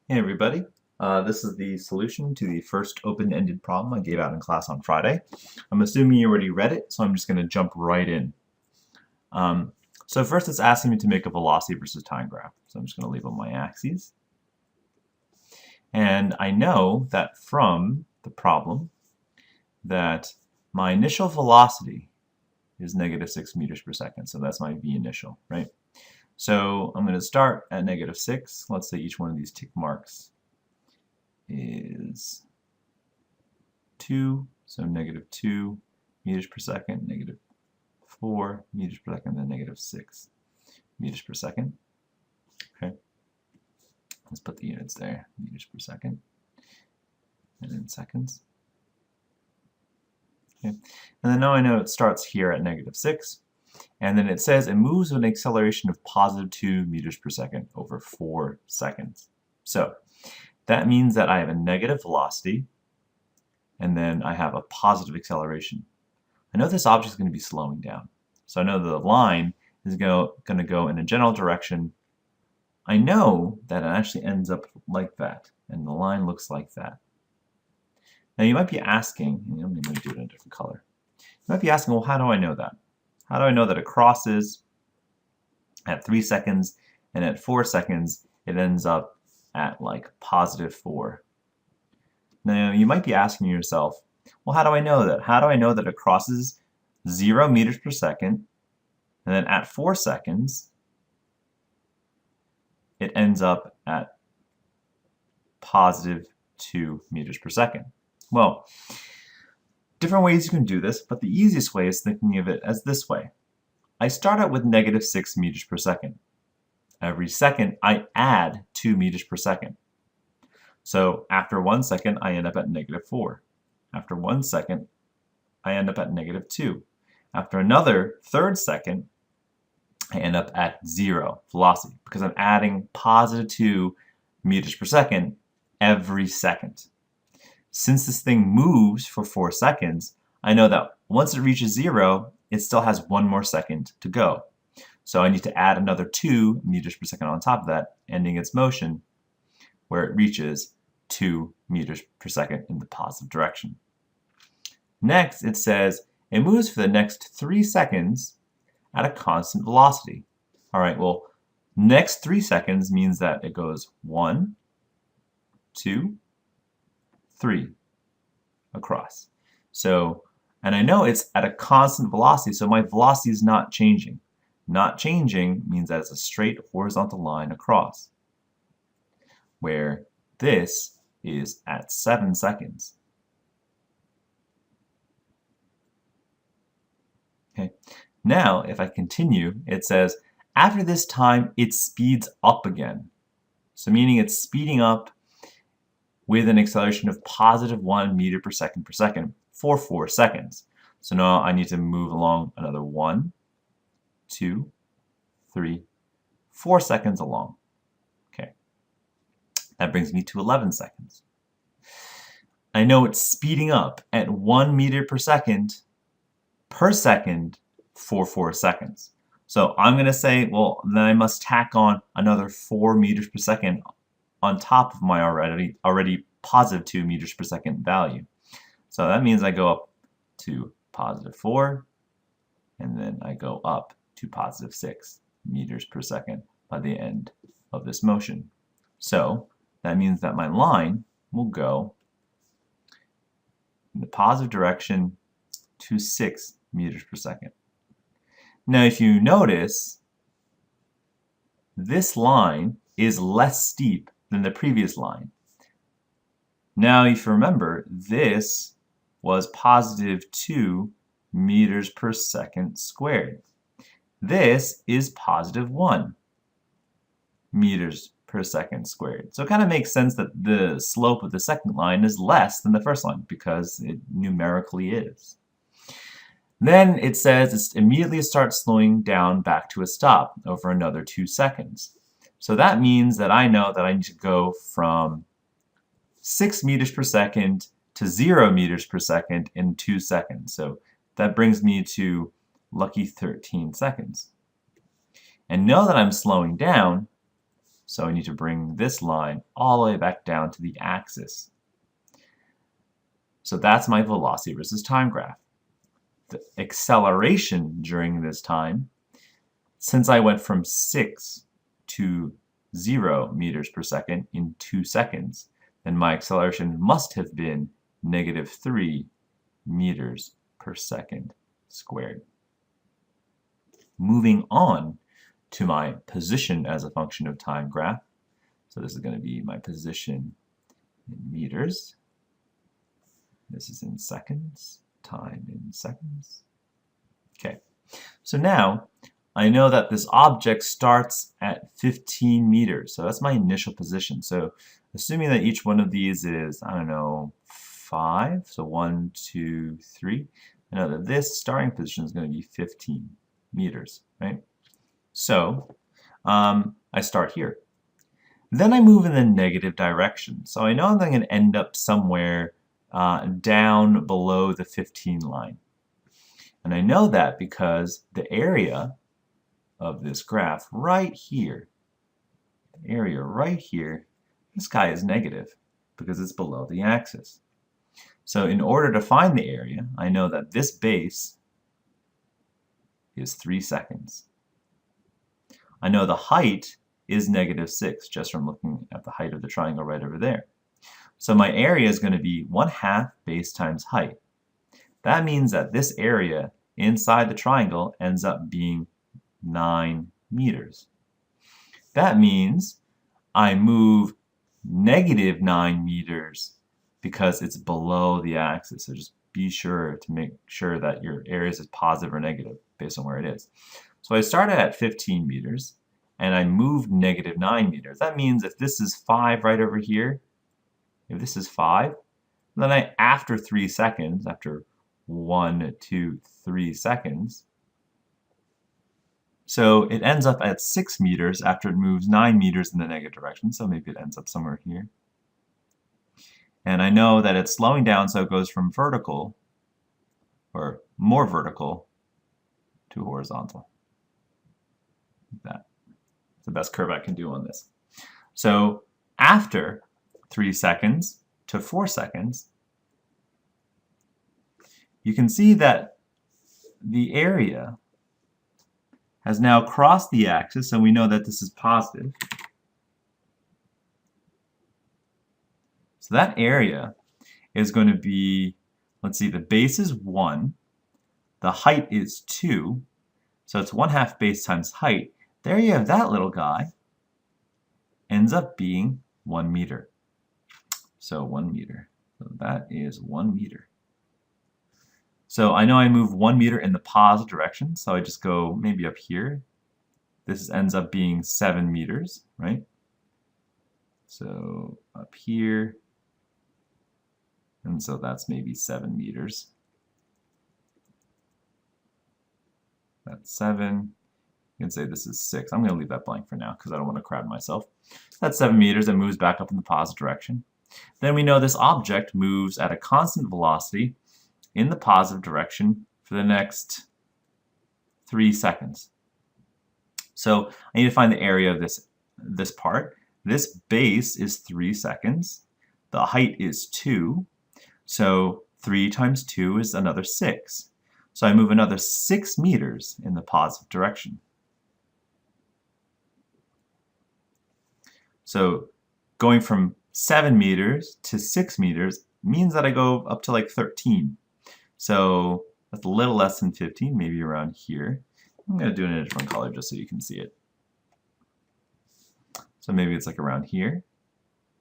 Hey everybody, this is the solution to the first open-ended problem I gave out in class on Friday. I'm assuming you already read it, so I'm just going to jump right in. So first it's asking me to make a velocity versus time graph. So I'm just going to label my axes. And I know that from the problem that my initial velocity is -6 meters per second. So that's my v initial, right? So I'm going to start at -6. Let's say each one of these tick marks is 2, so -2 meters per second, -4 meters per second, then -6 meters per second. Okay, let's put the units there, meters per second, and then seconds. Okay, and then now I know it starts here at -6, and then it says it moves with an acceleration of +2 meters per second over 4 seconds. So that means that I have a negative velocity, and then I have a positive acceleration. I know this object is going to be slowing down. So I know the line is going to go in a general direction. I know that it actually ends up like that, and the line looks like that. Now you might be asking, let me do it in a different color. You might be asking, well, how do I know that? How do I know that it crosses at 3 seconds, and at 4 seconds it ends up at like +4? Now you might be asking yourself, well, how do I know that? How do I know that it crosses 0 meters per second, and then at 4 seconds, it ends up at +2 meters per second? Well, different ways you can do this, but the easiest way is thinking of it as this way. I start out with -6 meters per second. Every second, I add 2 meters per second. So after 1 second, I end up at -4. After 1 second, I end up at -2. After another third second, I end up at 0 velocity because I'm adding +2 meters per second every second. Since this thing moves for 4 seconds, I know that once it reaches 0, it still has 1 more second to go. So I need to add another 2 meters per second on top of that, ending its motion where it reaches 2 meters per second in the positive direction. Next, it says it moves for the next 3 seconds at a constant velocity. All right, well, next 3 seconds means that it goes 1, 2, 3 across. So, and I know it's at a constant velocity, so my velocity is not changing. Not changing means that it's a straight horizontal line across, where this is at 7 seconds. Okay. Now, if I continue, it says, after this time, it speeds up again. So meaning it's speeding up with an acceleration of +1 meter per second for 4 seconds. So now I need to move along another 1, 2, 3, 4 seconds along. Okay. That brings me to 11 seconds. I know it's speeding up at 1 meter per second for 4 seconds. So I'm going to say, well, then I must tack on another 4 meters per second on top of my already +2 meters per second value. So that means I go up to +4, and then I go up to +6 meters per second by the end of this motion. So that means that my line will go in the positive direction to 6 meters per second. Now if you notice, this line is less steep than the previous line. Now if you remember, this was +2 meters per second squared. This is +1 meters per second squared. So it kind of makes sense that the slope of the second line is less than the first line because it numerically is. Then it says it immediately starts slowing down back to a stop over another 2 seconds. So that means that I know that I need to go from 6 meters per second to 0 meters per second in 2 seconds. So that brings me to lucky 13 seconds. And now that I'm slowing down, So I need to bring this line all the way back down to the axis. So that's my velocity versus time graph. The acceleration during this time, since I went from 6 to 0 meters per second in 2 seconds, then my acceleration must have been -3 meters per second squared. Moving on to my position as a function of time graph. So this is going to be my position in meters. This is in seconds, time in seconds. Okay, so now I know that this object starts at 15 meters. So that's my initial position. So assuming that each one of these is, I don't know, 5, so 1, 2, 3, I know that this starting position is going to be 15 meters, right? So I start here. Then I move in the negative direction. So I know that I'm going to end up somewhere down below the 15 line. And I know that because the area of this graph right here, the area right here, this guy is negative because it's below the axis. So in order to find the area, I know that this base is 3 seconds. I know the height is -6 just from looking at the height of the triangle right over there. So my area is going to be 1/2 base times height. That means that this area inside the triangle ends up being 9 meters. That means I move -9 meters because it's below the axis. So just be sure to make sure that your area is positive or negative based on where it is. So I started at 15 meters and I moved -9 meters. That means if this is 5 right over here, if this is 5, then after 3 seconds, after 1, 2, 3 seconds, so it ends up at 6 meters after it moves 9 meters in the negative direction, so maybe it ends up somewhere here. And I know that it's slowing down, so it goes from vertical, or more vertical, to horizontal. Like that. It's the best curve I can do on this. So after 3 seconds to 4 seconds, you can see that the area has now crossed the axis, and we know that this is positive. So that area is going to be, let's see, the base is 1, the height is 2, so it's 1/2 base times height. There you have that little guy, ends up being 1 meter. So 1 meter. So that is 1 meter. So I know I move 1 meter in the positive direction, so I just go maybe up here. This ends up being 7 meters, right? So up here, and so that's maybe 7 meters. That's 7. You can say this is 6. I'm going to leave that blank for now because I don't want to crowd myself. That's 7 meters and moves back up in the positive direction. Then we know this object moves at a constant velocity in the positive direction for the next 3 seconds. So I need to find the area of this part. This base is 3 seconds. The height is 2. So 3 times 2 is another 6. So I move another 6 meters in the positive direction. So going from 7 meters to 6 meters means that I go up to like 13. So that's a little less than 15, maybe around here. I'm going to do it in a different color just so you can see it. So maybe it's like around here.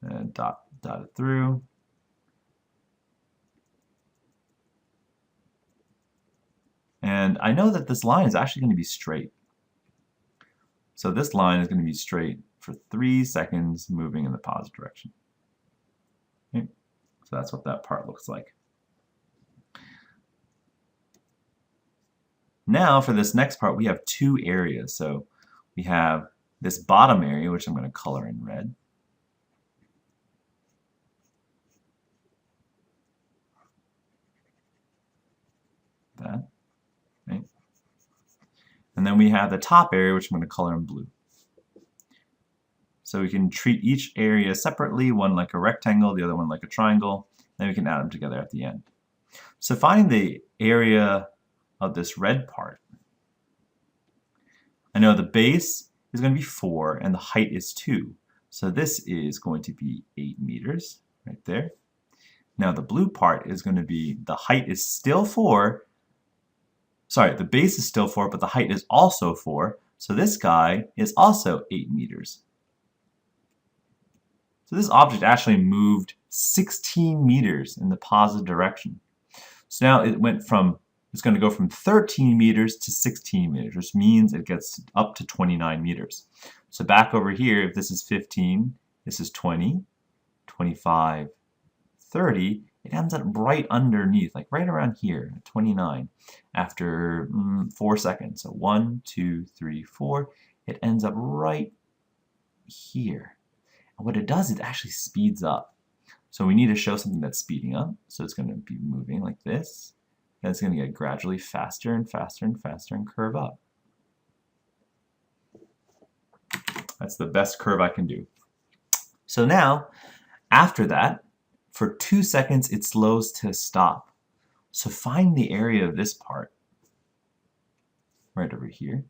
And dot it through. And I know that this line is actually going to be straight. So this line is going to be straight for 3 seconds moving in the positive direction. Okay. So that's what that part looks like. Now for this next part we have 2 areas. So we have this bottom area, which I'm going to color in red. That. Right? And then we have the top area, which I'm going to color in blue. So we can treat each area separately, one like a rectangle, the other one like a triangle, then we can add them together at the end. So finding the area of this red part, I know the base is going to be 4 and the height is 2. So this is going to be 8 meters right there. Now the blue part is going to be, the height is still 4. Sorry, the base is still 4, but the height is also 4. So this guy is also 8 meters. So this object actually moved 16 meters in the positive direction. So now it's going to go from 13 meters to 16 meters, which means it gets up to 29 meters. So back over here, if this is 15, this is 20, 25, 30, it ends up right underneath, like right around here, 29, after 4 seconds. So 1, 2, 3, 4, it ends up right here. And what it does, it actually speeds up. So we need to show something that's speeding up. So it's going to be moving like this. And it's going to get gradually faster and faster and faster and curve up. That's the best curve I can do. So now, after that, for 2 seconds, it slows to a stop. So find the area of this part, right over here.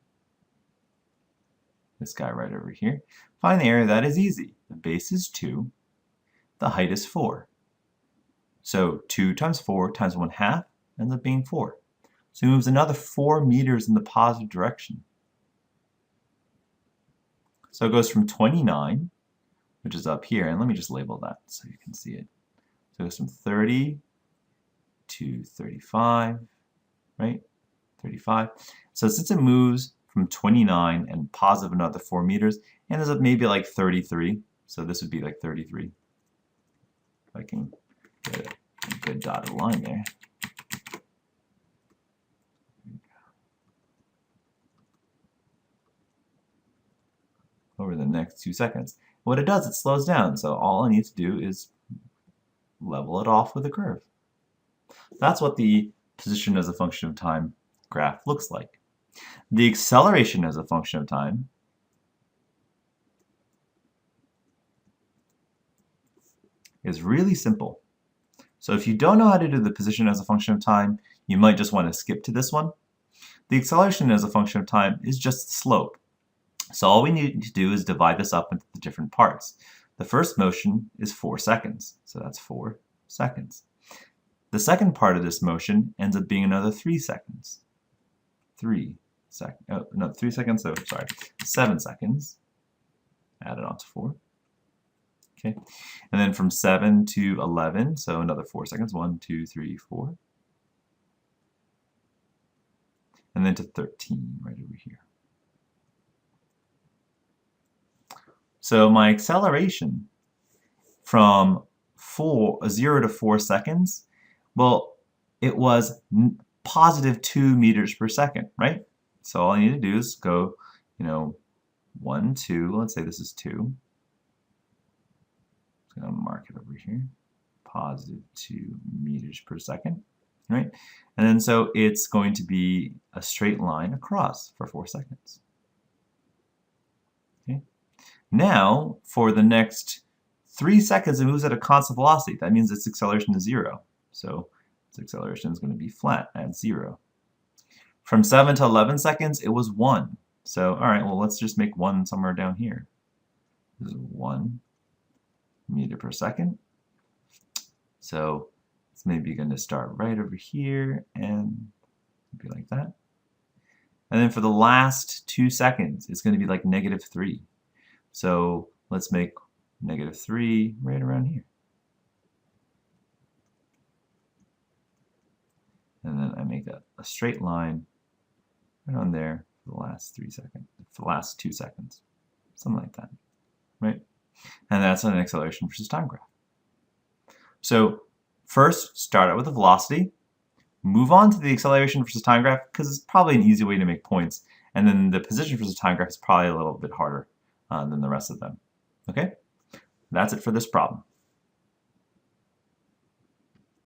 This guy right over here. Find the area. That is easy. The base is 2. The height is 4. So 2 times 4 times 1/2 ends up being 4. So it moves another 4 meters in the positive direction. So it goes from 29, which is up here, and let me just label that so you can see it. So it goes from 30 to 35, right? 35. So since it moves from 29 and positive another 4 meters, it ends up maybe like 33. So this would be like 33. If I can get a good dotted line there. Over the next 2 seconds. What it does, it slows down. So all I need to do is level it off with a curve. That's what the position as a function of time graph looks like. The acceleration as a function of time is really simple. So if you don't know how to do the position as a function of time, you might just want to skip to this one. The acceleration as a function of time is just the slope. So all we need to do is divide this up into the different parts. The first motion is 4 seconds, so that's 4 seconds. The second part of this motion ends up being another 3 seconds. 3 seconds, oh, no, 3 seconds, so sorry, 7 seconds added on to 4. Okay, and then from 7 to 11, so another 4 seconds, 1, 2, 3, 4. And then to 13, right over here. So my acceleration from 0 to 4 seconds, well, it was positive 2 meters per second, right? So all I need to do is go, 1, 2, let's say this is 2. I'm going to mark it over here, positive 2 meters per second, right? And then so it's going to be a straight line across for 4 seconds. Okay. Now, for the next 3 seconds, it moves at a constant velocity. That means its acceleration is 0. So its acceleration is going to be flat at 0. From 7 to 11 seconds, it was 1. So, all right, well, let's just make 1 somewhere down here. This is 1 meter per second. So it's maybe going to start right over here and be like that. And then for the last 2 seconds, it's going to be like -3. So let's make -3 right around here. And then I make that a straight line right on there for the last 3 seconds, for the last 2 seconds, something like that, right? And that's an acceleration versus time graph. So first, start out with the velocity, move on to the acceleration versus time graph because it's probably an easy way to make points, and then the position versus time graph is probably a little bit harder than the rest of them. Okay, that's it for this problem.